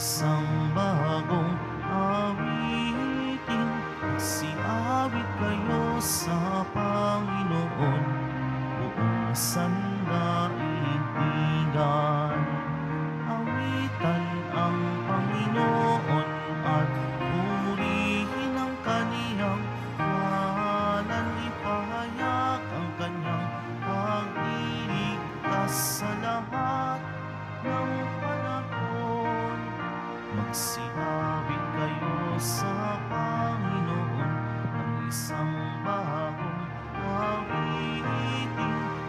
isang bagong awitin. Magsiawit kayo sa Panginoon, buong sandaigdigan. Awitan ang Panginoon at purihin ang kaniyang ngalan. Ipahayag ang kanyang pagliligtas sa lahat ng panahon. Magsiawit kayo sa Panginoon ng isang bagong awitin.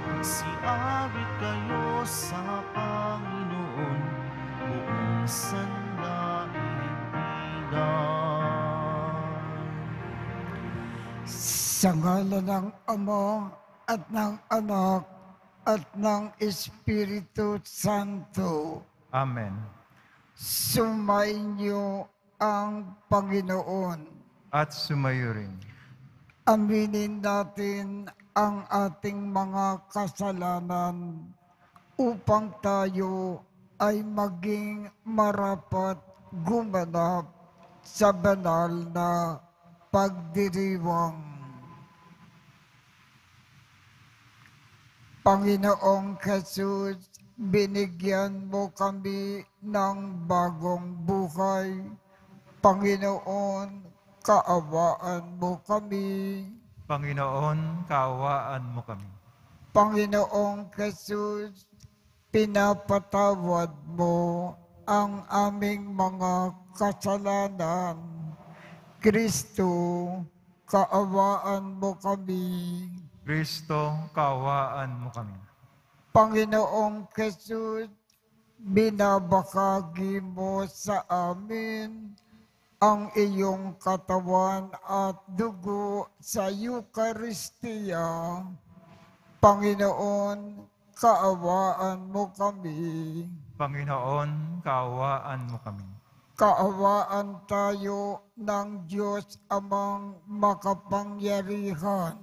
Magsiawit kayo sa Panginoon, buong sandaigdigan. Sa ngalan ng Ama at ng Anak at ng Espiritu Santo, Amen. sumainyo ang Panginoon. At sumayo rin. Aminin natin ang ating mga kasalanan upang tayo ay maging marapat gumanap sa banal na pagdiriwang. Panginoong Jesus, binigyan mo kami ng bagong buhay. Panginoon, kaawaan mo kami. Panginoon, kaawaan mo kami. Panginoong Jesus, pinapatawad mo ang aming mga kasalanan. Kristo, kaawaan mo kami. Kristo, kaawaan mo kami. Panginoong Jesus, binabahagi mo sa amin ang iyong katawan at dugo sa Eucharistia. Panginoon, kaawaan mo kami. Panginoon, kaawaan mo kami. Kaawaan tayo ng Diyos Amang makapangyarihan.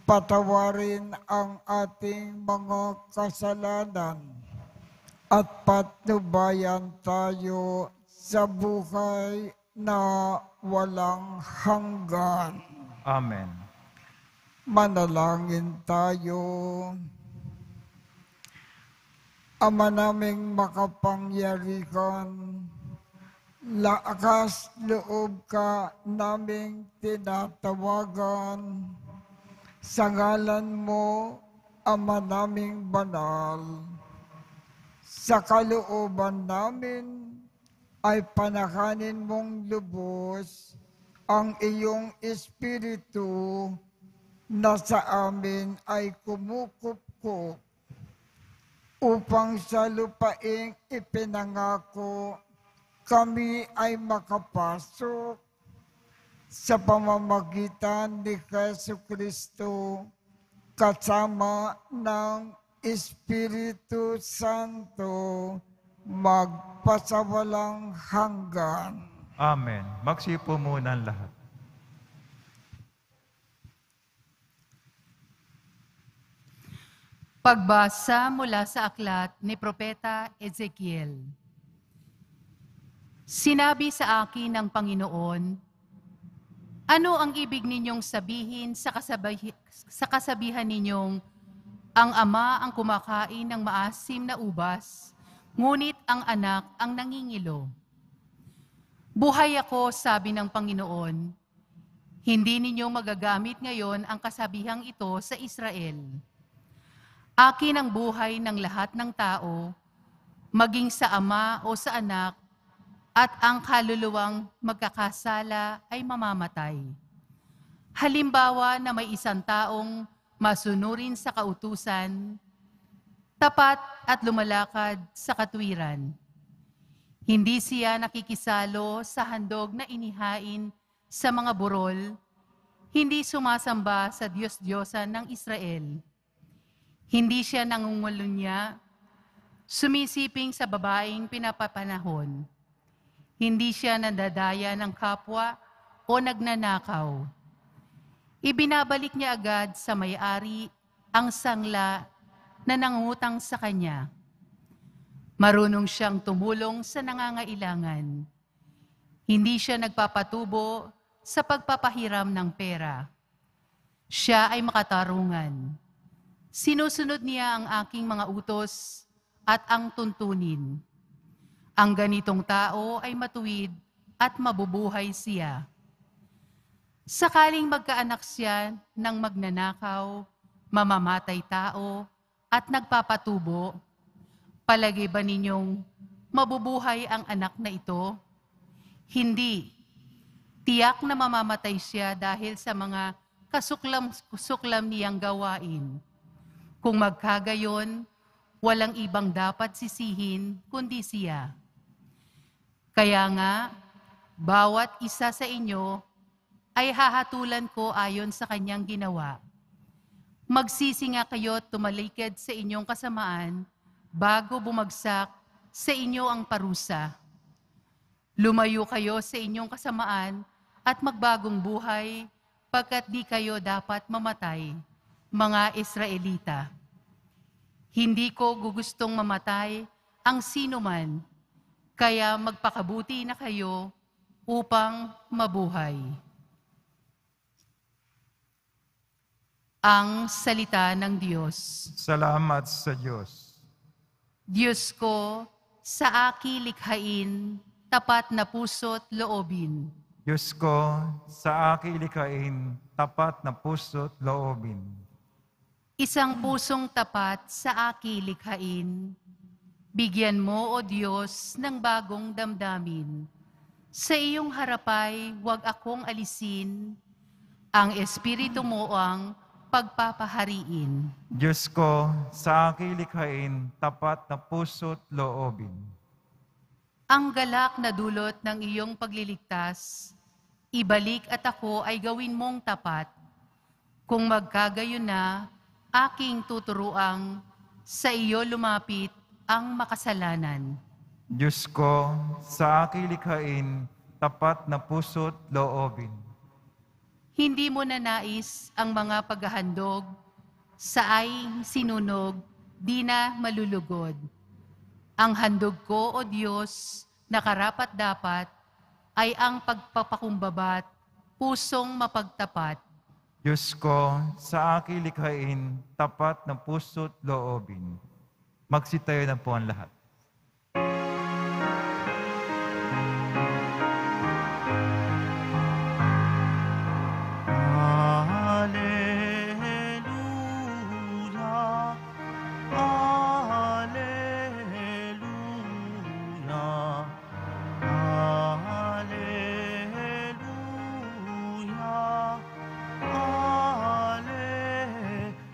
Patawarin ang ating mga kasalanan at patnubayan tayo sa buhay na walang hanggan. Amen. Manalangin tayo. Ama naming makapangyarihan, lakas loob ka naming tinatawagan. Sa ngalan mo, Ama naming banal, sa kalooban namin ay panakanin mong lubos ang iyong Espiritu na sa amin ay kumukupkup upang sa lupaing ipinangako kami ay makapasok sa pamamagitan ni Jesucristo kasama ng Espiritu Santo magpasawalang hanggan. Amen. Magsipo muna ang lahat. Pagbasa mula sa aklat ni Propeta Ezekiel. Sinabi sa akin ng Panginoon, ano ang ibig ninyong sabihin sa kasabihan ninyong ang ama ang kumakain ng maasim na ubas, ngunit ang anak ang nangingilo? Buhay ako, sabi ng Panginoon, hindi ninyo magagamit ngayon ang kasabihang ito sa Israel. Akin ang buhay ng lahat ng tao, maging sa ama o sa anak, at ang kaluluwang magkakasala ay mamamatay. Halimbawa na may isang taong masunurin sa kautusan, tapat at lumalakad sa katwiran. Hindi siya nakikisalo sa handog na inihain sa mga burol, hindi sumasamba sa Diyos-Diyosan ng Israel. Hindi siya nangungulunya, sumisiping sa babaeng pinapapanahon. Hindi siya nadadaya ng kapwa o nagnanakaw. Ibinabalik niya agad sa may-ari ang sangla na nangutang sa kanya. Marunong siyang tumulong sa nangangailangan. Hindi siya nagpapatubo sa pagpapahiram ng pera. Siya ay makatarungan. Sinusunod niya ang aking mga utos at ang tuntunin. Ang ganitong tao ay matuwid at mabubuhay siya. Sakaling magkaanak siya ng magnanakaw, mamamatay tao, at nagpapatubo, palagi ba ninyong mabubuhay ang anak na ito? Hindi. Tiyak na mamamatay siya dahil sa mga kasuklam niyang gawain. Kung magkagayon, walang ibang dapat sisihin kundi siya. Kaya nga, bawat isa sa inyo ay hahatulan ko ayon sa kanyang ginawa. Magsisi nga kayo at tumalikod sa inyong kasamaan bago bumagsak sa inyo ang parusa. Lumayo kayo sa inyong kasamaan at magbagong buhay pagkat di kayo dapat mamatay, mga Israelita. Hindi ko gugustong mamatay ang sinuman, kaya magpakabuti na kayo upang mabuhay. Ang salita ng Diyos. Salamat sa Diyos. Diyos ko, sa aki likhain, tapat na puso't loobin. Diyos ko, sa aking likhain, tapat na puso't loobin. Isang pusong tapat sa aki likhain. Bigyan mo, O Diyos, ng bagong damdamin. Sa iyong harapay, huwag akong alisin. Ang Espiritu mo ang pagpapahariin. Diyos ko, sa aking likhain, tapat na puso't loobin. Ang galak na dulot ng iyong pagliligtas, ibalik at ako ay gawin mong tapat. Kung magkagayon na, aking tuturuang sa iyo lumapit ang makasalanan. Diyos ko, sa aking likhain, tapat na puso't loobin. Hindi mo na nais ang mga paghahandog, sa ay sinunog, di na malulugod. Ang handog ko, O Diyos, na karapat-dapat, ay ang pagpapakumbabat, pusong mapagtapat. Diyos ko, sa aking likhain, tapat na puso't loobin. Magsitayo na po ang lahat. Alleluia, alleluia,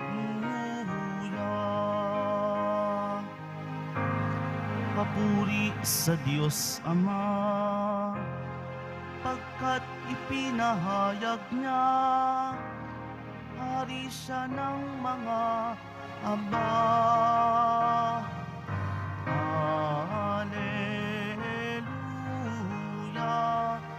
alleluia, alleluia. Papuri sa Diyos Ama, pagkat ipinahayag niya, hari siya ng mga aba. Alleluia, alleluia, alleluia,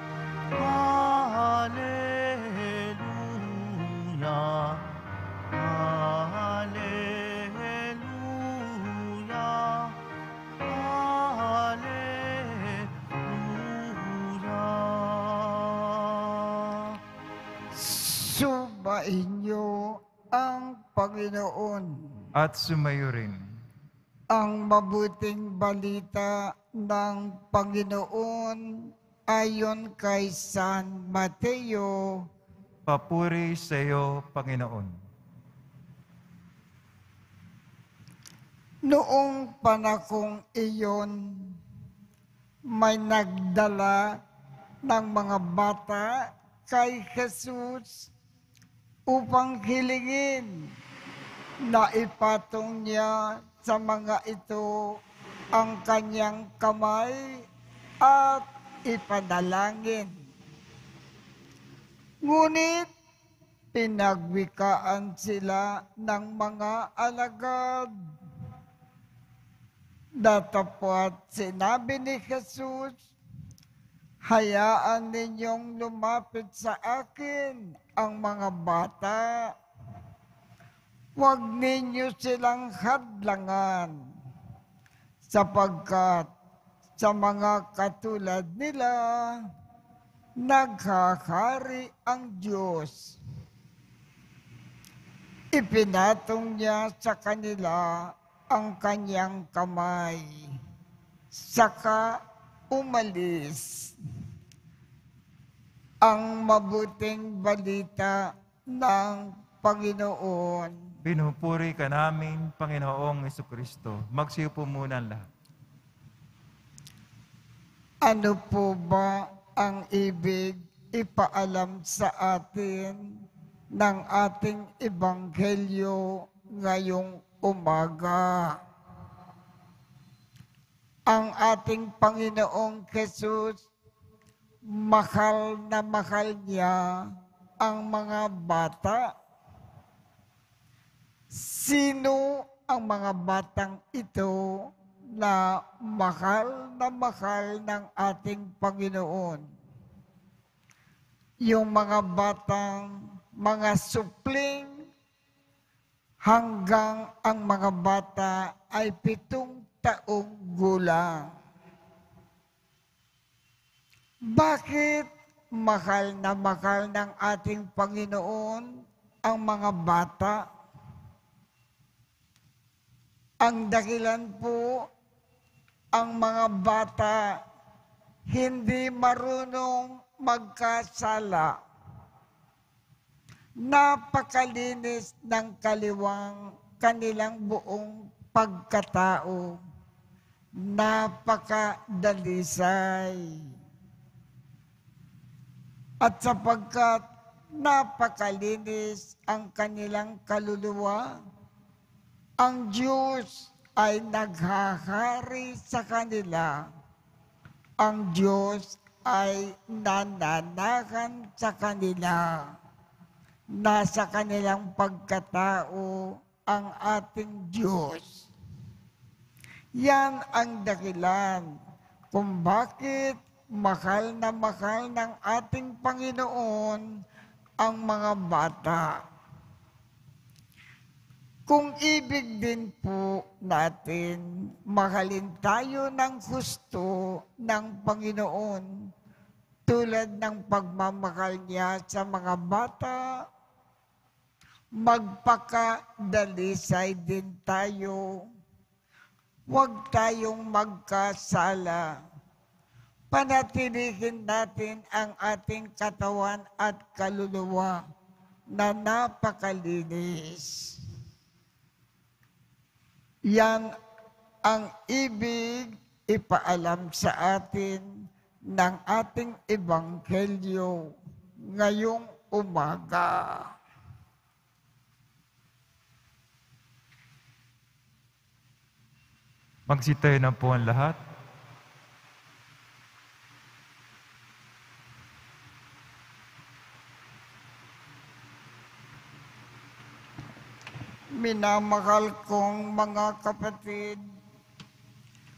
alleluia. Subayin niyo ang Panginoon. At sumayo rin. Ang mabuting balita ng Panginoon ayon kay San Mateo. Papuri sa iyo, Panginoon. Noong panahong iyon, may nagdala ng mga bata kay Jesus upang hilingin na ipatong niya sa mga ito ang kanyang kamay at ipanalangin. Ngunit pinagwikaan sila ng mga alagad. Datapwat sinabi ni Jesus, hayaan ninyong lumapit sa akin ang mga bata. Huwag ninyo silang hadlangan, sapagkat sa mga katulad nila, naghahari ang Diyos. Ipinatong niya sa kanila ang kanyang kamay, saka umalis. Ang mabuting balita ng Panginoon. Pinupuri ka namin, Panginoong Jesucristo. Magsiupo muna ang lahat. Ano po ba ang ibig ipaalam sa atin ng ating Ebanghelyo ngayong umaga? Ang ating Panginoong Jesus, mahal na mahal niya ang mga bata. Sino ang mga batang ito na mahal ng ating Panginoon? Yung mga batang mga supling hanggang ang mga bata ay 7 taong gulang. Bakit mahal ng ating Panginoon ang mga bata? Ang dahilan po, ang mga bata hindi marunong magkasala. Napakalinis ng kaliwang kanilang buong pagkatao. Napakadalisay. At sapagkat napakalinis ang kanilang kaluluwa, ang Diyos ay naghahari sa kanila. Ang Diyos ay nananahan sa kanila. Nasa kanilang pagkatao ang ating Diyos. Yan ang dahilan kung bakit mahal ng ating Panginoon ang mga bata. Kung ibig din po natin, mahalin tayo ng gusto ng Panginoon tulad ng pagmamahal niya sa mga bata, magpakadalisay din tayo. Huwag tayong magkasala. Panatilihin natin ang ating katawan at kaluluwa na napakalinis. Yan ang ibig ipaalam sa atin ng ating Ebanghelyo ngayong umaga. Magsitayo na po ang lahat. Minamahal kong mga kapatid,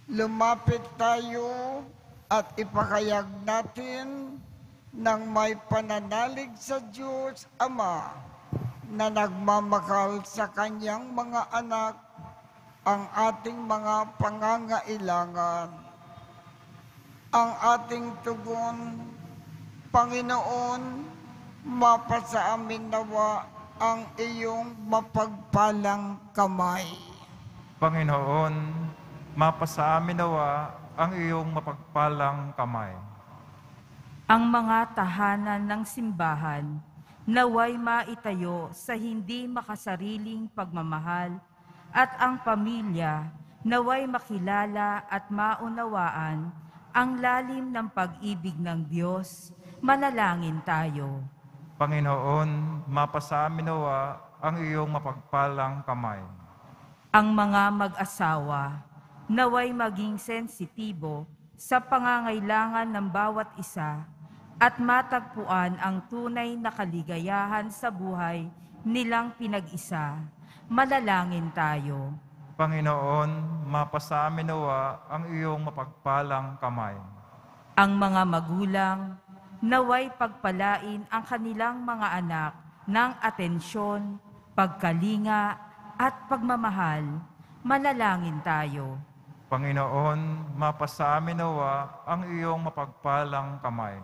lumapit tayo at ipahayag natin ng may pananalig sa Diyos Ama na nagmamahal sa kanyang mga anak ang ating mga pangangailangan. Ang ating tugon, Panginoon, mapasa amin nawa ang iyong mapagpalang kamay. Panginoon, mapasa amin nawa ang iyong mapagpalang kamay. Ang mga tahanan ng simbahan naway maitayo sa hindi makasariling pagmamahal at ang pamilya naway makilala at maunawaan ang lalim ng pag-ibig ng Diyos. Manalangin tayo. Panginoon, mapasa amin nawa ang iyong mapagpalang kamay. Ang mga mag-asawa naway maging sensitibo sa pangangailangan ng bawat isa at matagpuan ang tunay na kaligayahan sa buhay nilang pinag-isa. Manalangin tayo. Panginoon, mapasa amin nawa ang iyong mapagpalang kamay. Ang mga magulang naway pagpalain ang kanilang mga anak ng atensyon, pagkalinga at pagmamahal. Manalangin tayo. Panginoon, mapasa amin nawa ang iyong mapagpalang kamay.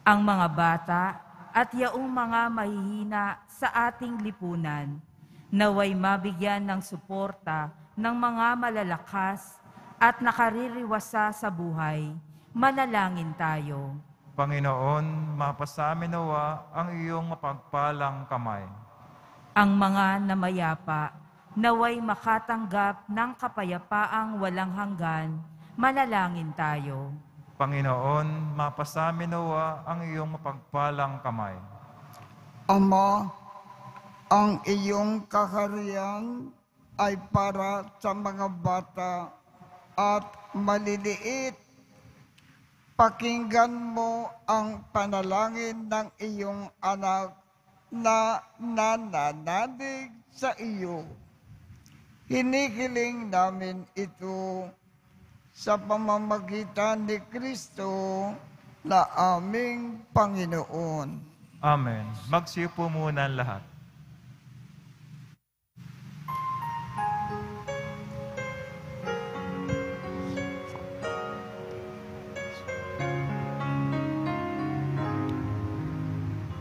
Ang mga bata at yaong mga mahihina sa ating lipunan, naway mabigyan ng suporta ng mga malalakas at nakaririwasa sa buhay. Manalangin tayo. Panginoon, mapasa amin nawa ang iyong mapagpalang kamay. Ang mga namayapa, naway makatanggap ng kapayapaang walang hanggan. Manalangin tayo. Panginoon, mapasa amin nawa ang iyong mapagpalang kamay. Ama, ang iyong kaharian ay para sa mga bata at maliliit. Pakinggan mo ang panalangin ng iyong anak na nananalig sa iyo. Hinihiling namin ito sa pamamagitan ni Kristo na aming Panginoon. Amen. Magsiupo muna ang lahat.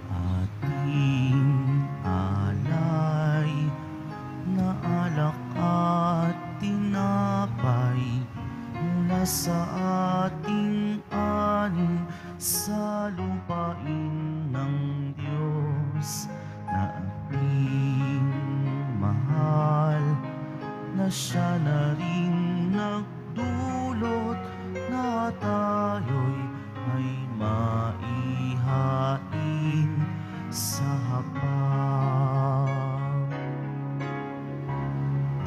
Ating alay na alak at tinapay mula sa ating ani sa lupain ng Diyos na ating mahal, na siya na rin nagdulot na tayo'y may maihain sa hapag.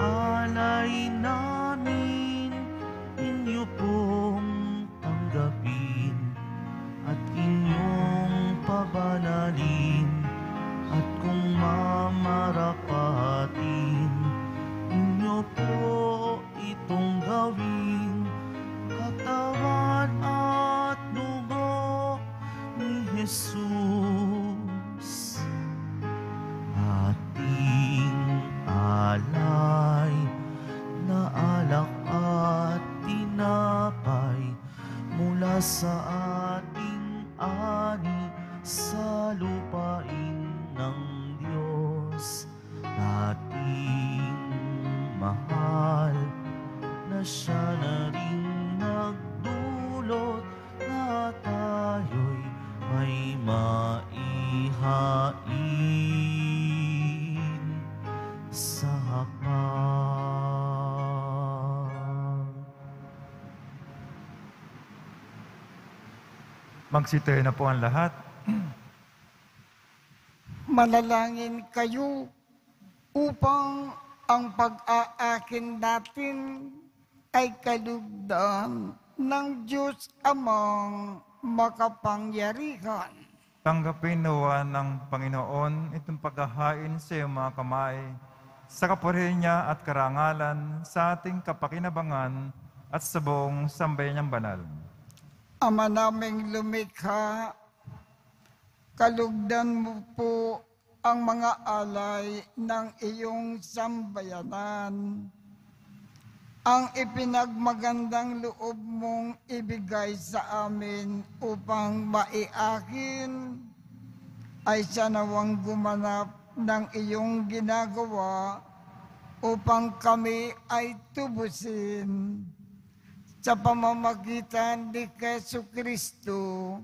Alay namin inyo pong tanggapin at inyong pabanalin, at kung mamarapatin inyo po itong gawin, katawan at dugo ni Jesus. Ating alay na alak at tinapay mula sa ating ani sa lupain ng Diyos nating mahal, na siya na rin nagdulot na tayo'y may maihain sa hapag. Magsitayo na po ang lahat. Manalangin kayo upang ang pag-aakin natin ay kalugdan ng Diyos Amang makapangyarihan. Tanggapin nawa ng Panginoon itong paghahain sa iyong mga kamay, sa kapurihan niya at karangalan, sa ating kapakinabangan at sa buong sambayan niyang banal. Ama naming lumikha, kalugdan mo po ang mga alay ng iyong sambayanan. Ang ipinagmagandang loob mong ibigay sa amin upang maiakin ay sanawang gumanap ng iyong ginagawa upang kami ay tubusin. Sa pamamagitan ni Jesucristo,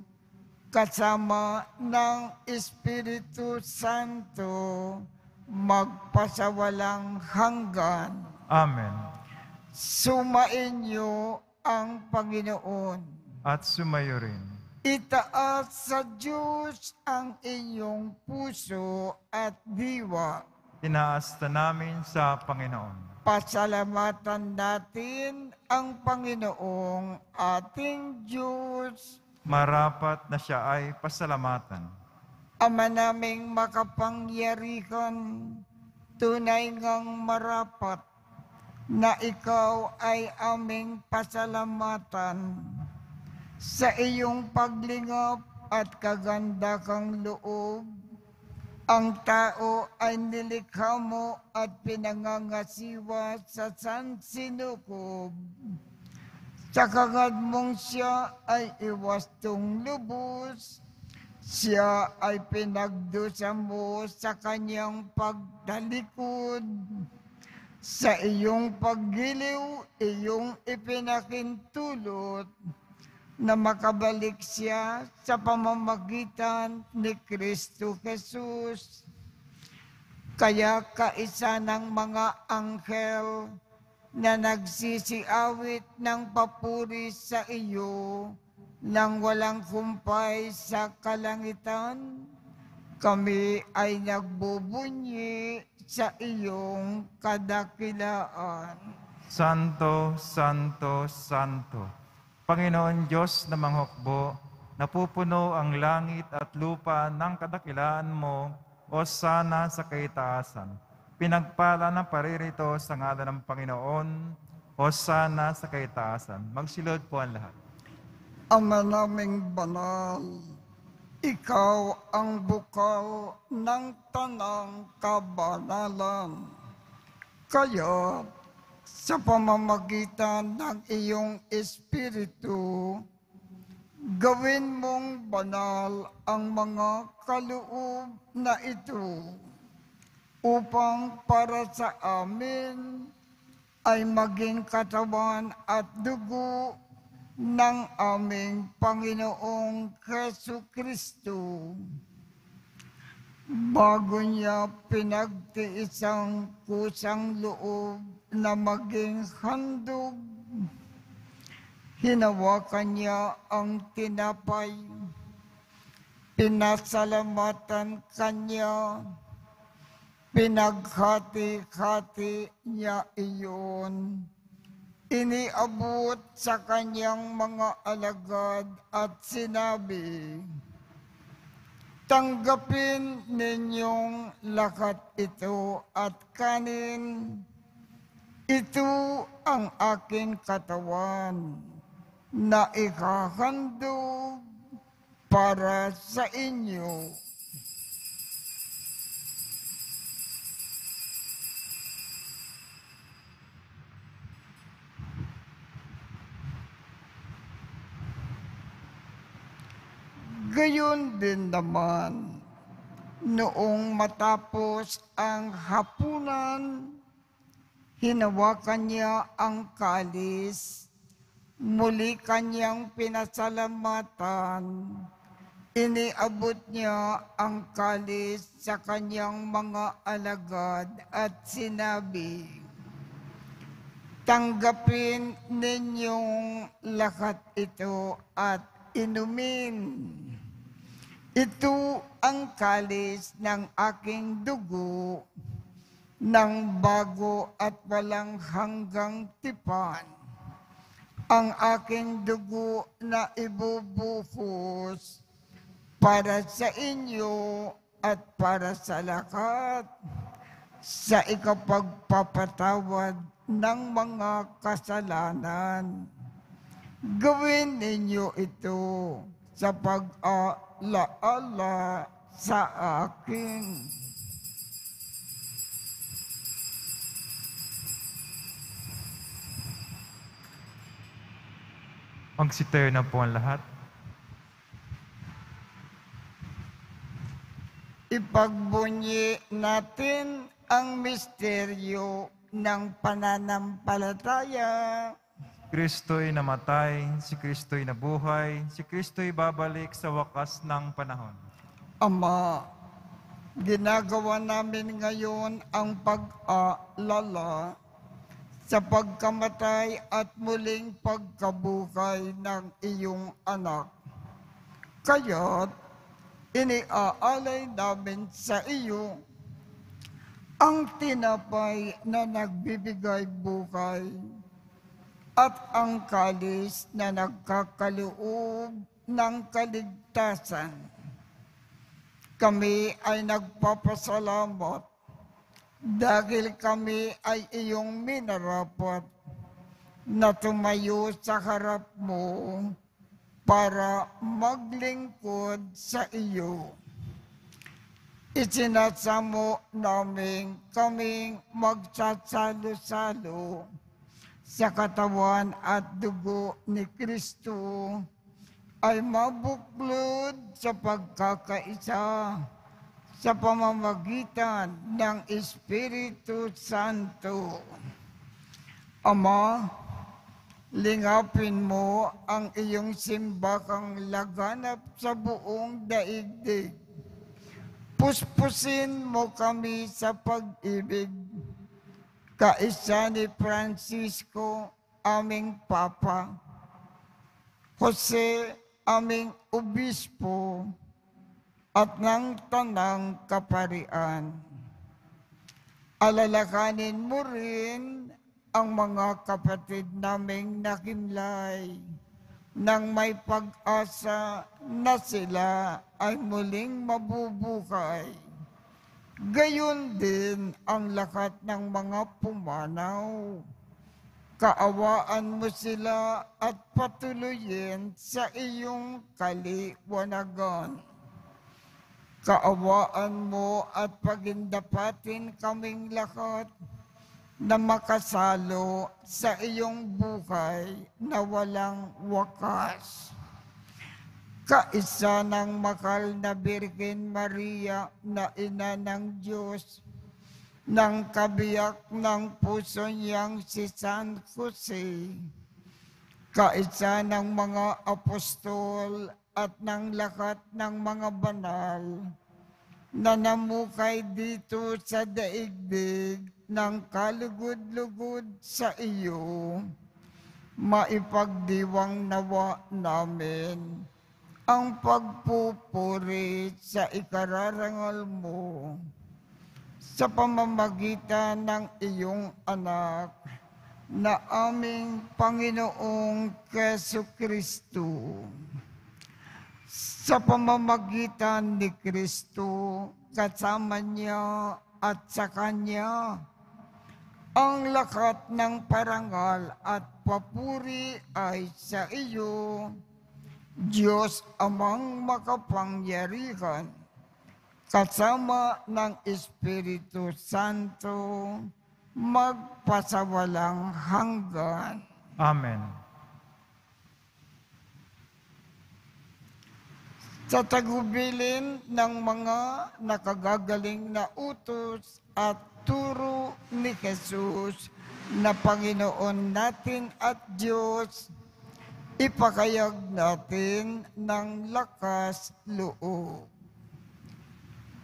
kasama ng Espiritu Santo, magpasawalang hanggan. Amen. Sumainyo ang Panginoon. At sumayo rin. Itaas sa Diyos ang inyong puso at diwa. Tinaas na namin sa Panginoon. Pasalamatan natin ang Panginoong ating Diyos. Marapat na siya ay pasalamatan. Ama naming makapangyarihan, tunay ngang marapat na ikaw ay aming pasalamatan sa iyong paglingap at kaganda kang loob. Ang tao ay nilikha mo at pinangangasiwa sa sansinukob. Sa kagad mong siya ay iwastong lubos, siya ay pinagdusa mo sa kanyang pagtalikod. Sa iyong paggiliw, iyong ipinakintulot na makabalik siya sa pamamagitan ni Kristo Jesus. Kaya kaisa ng mga anghel na nagsisiawit ng papuri sa iyo nang walang kumpay sa kalangitan, kami ay nagbubunyi sa iyong kadakilaan. Santo, Santo, Santo, Panginoon Diyos na manghukbo, napupuno ang langit at lupa ng kadakilaan mo, o sana sa kaitaasan. Pinagpala ng paririto sa ngalan ng Panginoon, o sana sa kaitaasan. Magsilod po ang lahat. Ama naming banal, ikaw ang bukal ng tanang kabanalan. Kaya sa pamamagitan ng iyong Espiritu, gawin mong banal ang mga kaloob na ito upang para sa amin ay maging katawan at dugo ng aming Panginoong Jesucristo. Bago niya pinagtiisang kusang loob na maging handog, hinawakan niya ang tinapay, pinasalamatan kanya, pinaghati-hati niya iyon, iniabot sa kanyang mga alagad at sinabi, "Tanggapin ninyong lahat ito at kanin. Ito ang aking katawan na ihahandog para sa inyo." Gayon din naman, noong matapos ang hapunan, hinawakan niya ang kalis, muli kanyang pinasalamatan, iniabot niya ang kalis sa kanyang mga alagad at sinabi, "Tanggapin ninyong lahat ito at inumin. Ito ang kalis ng aking dugo ng bago at walang hanggang tipan. Ang aking dugo na ibubuhos para sa inyo at para sa lahat sa ikapagpapatawad ng mga kasalanan. Gawin ninyo ito sa pag-alaala sa akin." Magsitayo na po ang lahat. Ipagbunyi natin ang misteryo ng pananampalataya. Kristo'y namatay, si Kristo'y nabuhay, si Kristo'y babalik sa wakas ng panahon. Ama, ginagawa namin ngayon ang pag-aalala sa pagkamatay at muling pagkabuhay ng iyong anak. Kaya't iniaalay namin sa iyo ang tinapay na nagbibigay buhay at ang kalis na nagkakaloob ng kaligtasan. Kami ay nagpapasalamat dahil kami ay iyong minarapat na tumayo sa harap mo para maglingkod sa iyo. Isinasamo namin kaming magsasalo-salo sa katawan at dugo ni Kristo ay mabuklod sa pagkakaisa sa pamamagitan ng Espiritu Santo. Ama, lingapin mo ang iyong simbakang laganap sa buong daigdig. Puspusin mo kami sa pag-ibig. Kaisa ni Francisco, aming Papa, Jose, aming Obispo, at ng Tanang Kaparian. Alalakanin mo rin ang mga kapatid naming nakimlay nang may pag-asa na sila ay muling mabubuhay. Gayon din ang lahat ng mga pumanaw. Kaawaan mo sila at patuloyin sa iyong kaliwanagan. Kaawaan mo at pagindapatin kaming lahat na makasalo sa iyong buhay na walang wakas. Kaisa ng mahal na Birhen Maria na ina ng Diyos, ng kabiyak ng puso niyang si San Jose, kaisa ng mga apostol at ng lahat ng mga banal na namukay dito sa daigdig ng kalugod-lugod sa iyo, maipagdiwang nawa namin ang pagpupuri sa ikararangal mo sa pamamagitan ng iyong anak na aming Panginoong Jesucristo. Sa pamamagitan ni Kristo, kasama niya at sa Kanya, ang lahat ng parangal at papuri ay sa iyo, Diyos Amang makapangyarihan, kasama ng Espiritu Santo, magpasawalang hanggan. Amen. Sa tagubilin ng mga nakagagaling na utos at turo ni Jesus na Panginoon natin at Diyos, ipakayag natin ng lakas loob.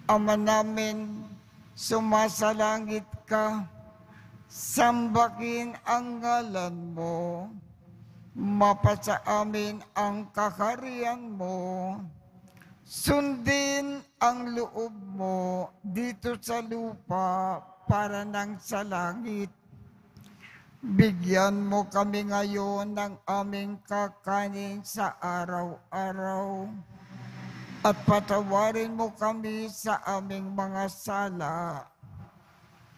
Ama namin, sumasalangit ka, sambahin ang ngalan mo, mapasa amin ang kaharian mo, sundin ang loob mo dito sa lupa para nang sa langit. Bigyan mo kami ngayon ng aming kakanin sa araw-araw at patawarin mo kami sa aming mga sala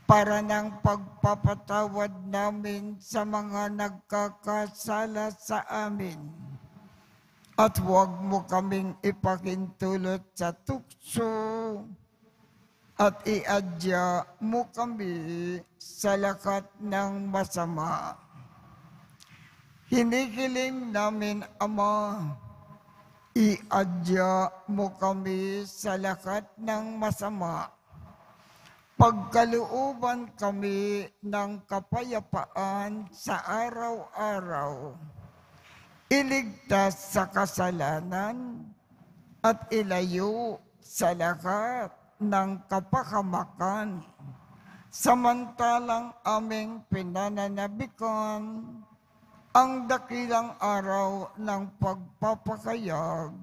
para ng pagpapatawad namin sa mga nagkakasala sa amin. At huwag mo kaming ipakintulot sa tukso at iadya mo kami sa lakat ng masama. Hinihiling namin, Ama, iadya mo kami sa lakat ng masama. Pagkalooban kami ng kapayapaan sa araw-araw. Iligtas sa kasalanan at ilayo sa lahat ng kapahamakan, samantalang aming pinananabikan ang dakilang araw ng pagpapakayag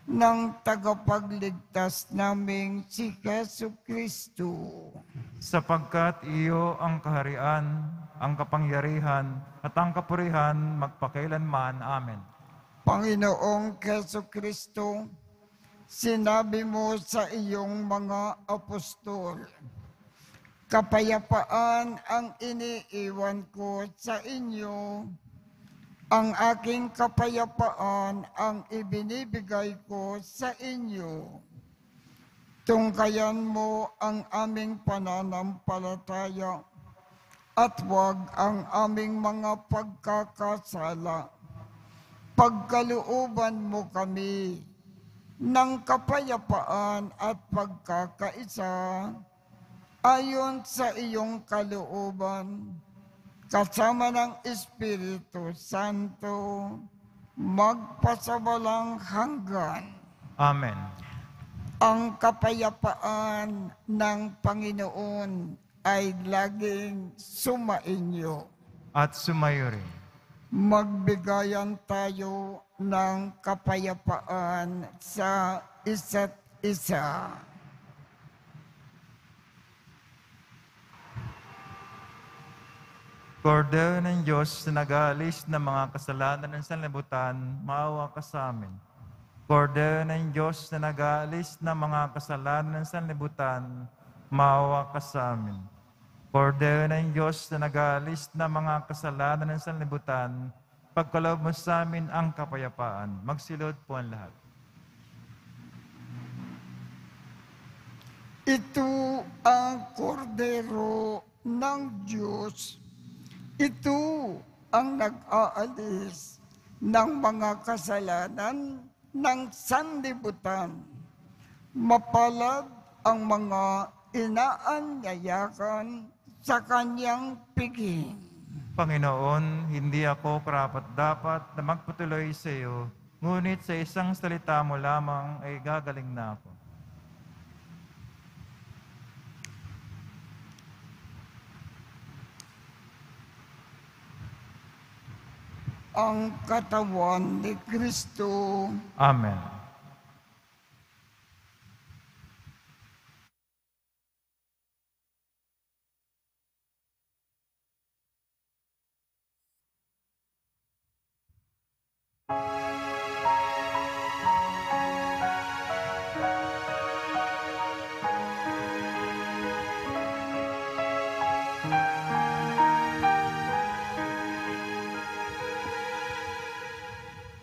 ng tagapagligtas naming si Jesucristo. Sapagkat iyo ang kaharian, ang kapangyarihan, at ang kapurihan magpakailanman. Amen. Panginoong Jesucristo, sinabi mo sa iyong mga apostol, kapayapaan ang iniiwan ko sa inyo, ang aking kapayapaan ang ibinibigay ko sa inyo. Tungkayan mo ang aming pananampalataya at huwag ang aming mga pagkakasala. Pagkalooban mo kami ng kapayapaan at pagkakaisa ayon sa iyong kalooban, kasama ng Espiritu Santo, magpasawalang hanggan. Amen. Ang kapayapaan ng Panginoon ay laging sumainyo. At sumayo rin. Magbigayan tayo ng kapayapaan sa isa't isa. Kordero ng Diyos na nag-aalis ng mga kasalanan ng sanlibutan, maawa ka sa amin. Kordero ng Diyos na nag-aalis ng mga kasalanan ng sanlibutan, maawa ka sa amin. Kordero ng Diyos na nag-aalis ng mga kasalanan ng sanlibutan, pagkaloob mo sa amin ang kapayapaan. Magsilod po ang lahat. Ito ang kordero ng Diyos. Ito ang nag-aalis ng mga kasalanan ng sanlibutan. Mapalad ang mga inaanyayakan sa kanyang piging. Panginoon, hindi ako karapat-dapat na magpatuloy sa iyo, ngunit sa isang salita mo lamang ay gagaling na ako. Ang katawan ni Kristo. Amen.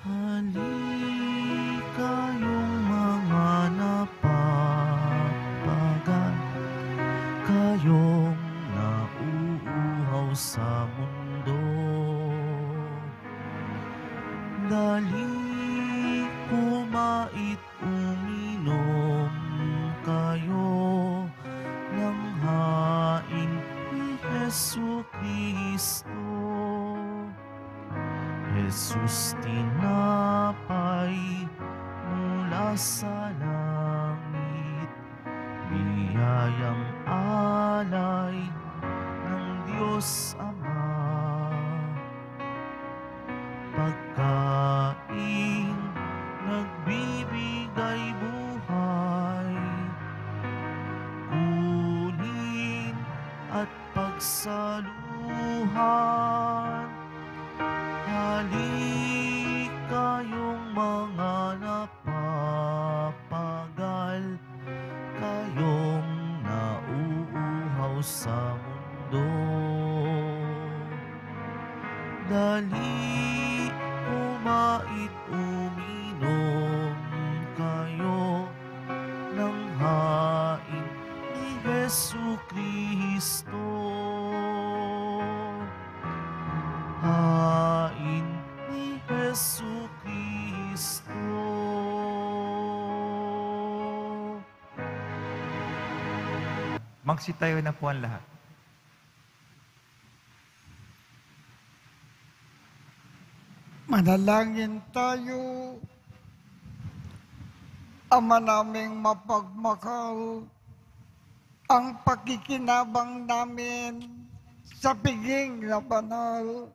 Halika yung mga napapagal, kayong nauuhaw sa mundo. Dali kumait uminom kayo ng hain ni Jesucristo. Jesus tinapay mula sa langit, biyayang alay ng Diyos Ama. Pagkain nagbibigay buhay, kunin at pagsaluhan. Halika yung mga napapagal, kayong nauuhaw sa mundo. Dali kumait uminom kayo ng hain ni Jesucristo. Hain ni Jesucristo. Magsitayo na po ang lahat. Manalangin tayo. Ama naming mapagmahal, ang pakikinabang namin sa piging na banal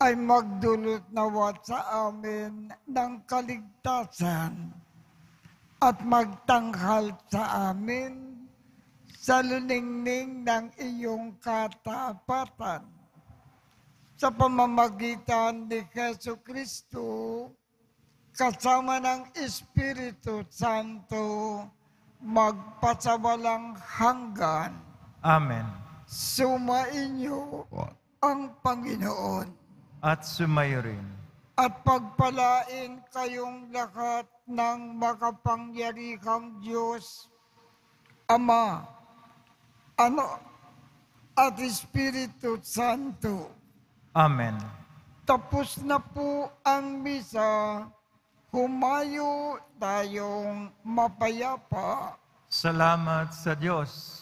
ay magdulot nawa sa amin ng kaligtasan at magtanghal sa amin sa luningning ng iyong katapatan. Sa pamamagitan ni Jesucristo, kasama ng Espiritu Santo, magpasawalang hanggan. Amen. Sumainyo ang Panginoon. At sumayo rin. at pagpalain kayong lahat ng makapangyarihang Diyos, Ama, Anak, at Espiritu Santo. Amen. Tapos na po ang misa. Humayo tayong mapayapa. Salamat sa Diyos.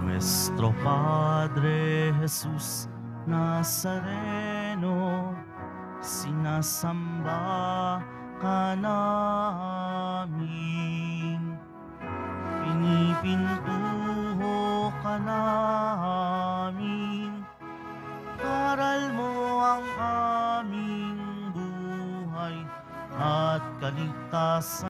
Nuestro Padre Jesus Nazareno, sinasamba ka namin. Pinipintuho ka namin. Aral mo ang aming buhay at kaligtasan.